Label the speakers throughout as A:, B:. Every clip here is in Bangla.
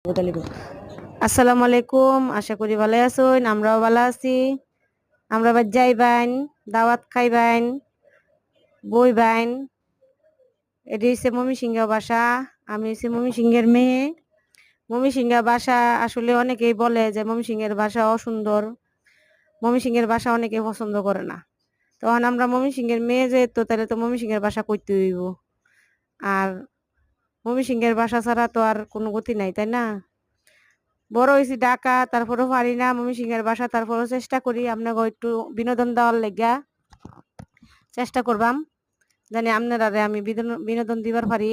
A: আসসালামু আলাইকুম, আশা করি ভালো আছেন। আমরাও ভালো আছি। আমরা আবার যাইবেন, দাওয়াত খাইবেন, বইবেন। এটি হচ্ছে ময়মনসিংহ বাসা। আমি হচ্ছে ময়মনসিংহের মেয়ে। ময়মনসিংহ বাসা আসলে অনেকেই বলে যে ময়মনসিংহের ভাষা অসুন্দর, ময়মনসিংহের ভাষা অনেকে পছন্দ করে না। তখন আমরা ময়মনসিংহের মেয়ে যেহেতু, তাহলে তো ময়মনসিংহের ভাষা কইতে হইব। আর ময়মনসিংহের ভাষা ছাড়া তো আর কোনো গতি নাই, তাই না? বড় হয়েছি ঢাকা, তারপরেও পারি না ময়মনসিংহের ভাষা, তারপরেও চেষ্টা করি আপনাকে একটু বিনোদন দেওয়ার লেগা চেষ্টা করবাম, জানি আপনারা আমি বিনোদন দিবার পারি।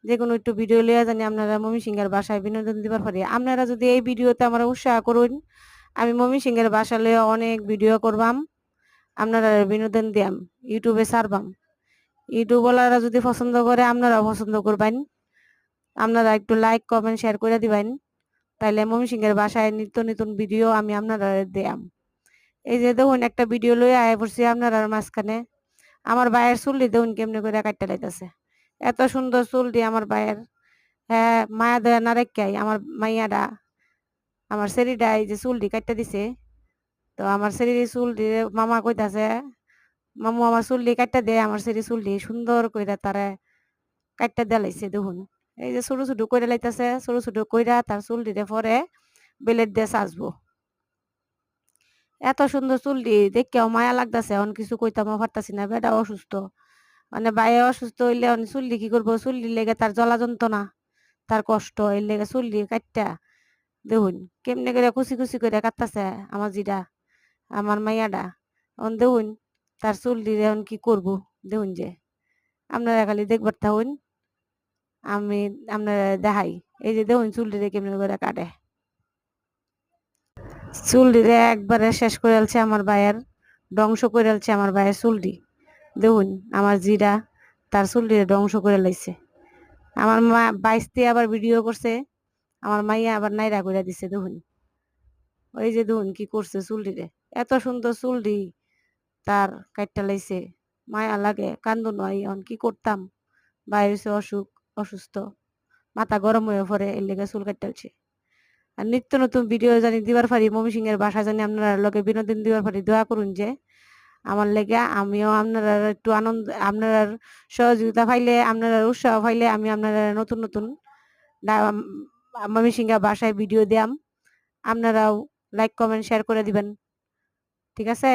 A: যে কোনো একটু ভিডিও লিয়া জানি আপনারা ময়মনসিংহের ভাষায় বিনোদন দিবার পারি। আপনারা যদি এই ভিডিওতে আমার উৎসাহ করুন, আমি ময়মনসিংহের ভাষা লইয়া অনেক ভিডিও করবাম, আপনারা বিনোদন দিয়াম, ইউটিউবে ছাড়বাম। ইউটিউবওয়ালারা যদি পছন্দ করে, আপনারাও পছন্দ করবেন। আপনারা একটু লাইক কমেন্ট শেয়ার করে দিবেন, তাইলে ময়মনসিংহের ভাষায় নিত্য নতুন ভিডিও আমি আপনারা দিয়াম। এই যে দেখুন একটা ভিডিও লইয়া আয় পড়ছি আপনারা মাঝখানে। আমার ভাইয়ের চুলটি দেখুন কেমনে করে কাটতে লাইতেছে। এত সুন্দর চুলটি আমার ভাইয়ের। হ্যাঁ, মায়া দয়া না রেখাই আমার মাইয়াডা, আমার সেরিডা এই যে চুলটি কাটতে দিছে। তো আমার সেরির চুলটি মামা কইতাছে, মামু আমার চুলটি কাটতে দে। আমার সেরি চুলটি সুন্দর কইরা তারা কাটতে দেলাইছে দেখুন। এই যে ছোট ছোট কইরা লাইতাছে, ছোট ছোট কইরা তার চুলটিতে পরে বেলেট দিয়ে সাজবো। এত সুন্দর চুলটি দেখেও মায়া লাগতাছে, এখন কিছু কইতামও পারতাছি না। বেটা অসুস্থ, মানে বাইরে অসুস্থ হইলে চুলটি কি করবো, চুলটির লেগে তার জ্বালা যন্ত্রণা, তার কষ্ট, এর লেগে চুলটি কাটটা দেখুন কেমনে করে কুচি কুচি করে কাটতাছে আমার জিডা, আমার মাইয়াডা। এখন দেখুন তার চুলটি এখন কি করবো, দেখুন যে আপনারা খালি দেখবার থাকুন, আমি আপনারা দেখাই। এই যে দেখুন চুলটি কেমনে করে কাটে, চুলটিরে একবারে শেষ করে আলছে আমার ভাইয়ের, ধ্বংস করে আলছে আমার ভাইয়ের চুলটি। দেখুন আমার জিরা তার চুলটিরে ধ্বংস করে লাইছে। আমার মা বাইশতে আবার ভিডিও করছে, আমার মাইয়া আবার নাইরা করে দিছে দেখুন। ওই যে দেখুন কি করছে চুলটিরে, এত সুন্দর চুলটি তার কাটটা লাইছে। মায়া লাগে, কান্দো নয়। এখন কি করতাম, বাইরে অসুস্থ, মাথা গরম হয়ে পড়ে, এর লেগে চুল কাটতেছে। আর নিত্য নতুন ভিডিও জানি দিবার পারি, ময়মনসিংহের ভাষা জানি আপনারা লোকে বিনোদন দিবার পারি। দোয়া করুন যে আমার লেগে, আমিও আপনারা একটু আনন্দ, আপনারা সহযোগিতা পাইলে, আপনারা উৎসাহ পাইলে আমি আপনারা নতুন নতুন ময়মনসিংহ ভাষায় ভিডিও দিয়াম। আপনারাও লাইক কমেন্ট শেয়ার করে দিবেন, ঠিক আছে?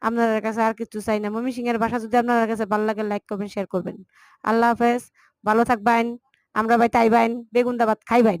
A: আপনাদের কাছে আর কিছু চাই না। ময়মনসিংহের ভাষা যদি আপনাদের কাছে ভালো লাগে, লাইক কমেন্ট শেয়ার করবেন। আল্লাহ হাফেজ, ভালো থাকবেন। আমরা ভাই তাইবেন, বেগুন দাবাত খাইবেন।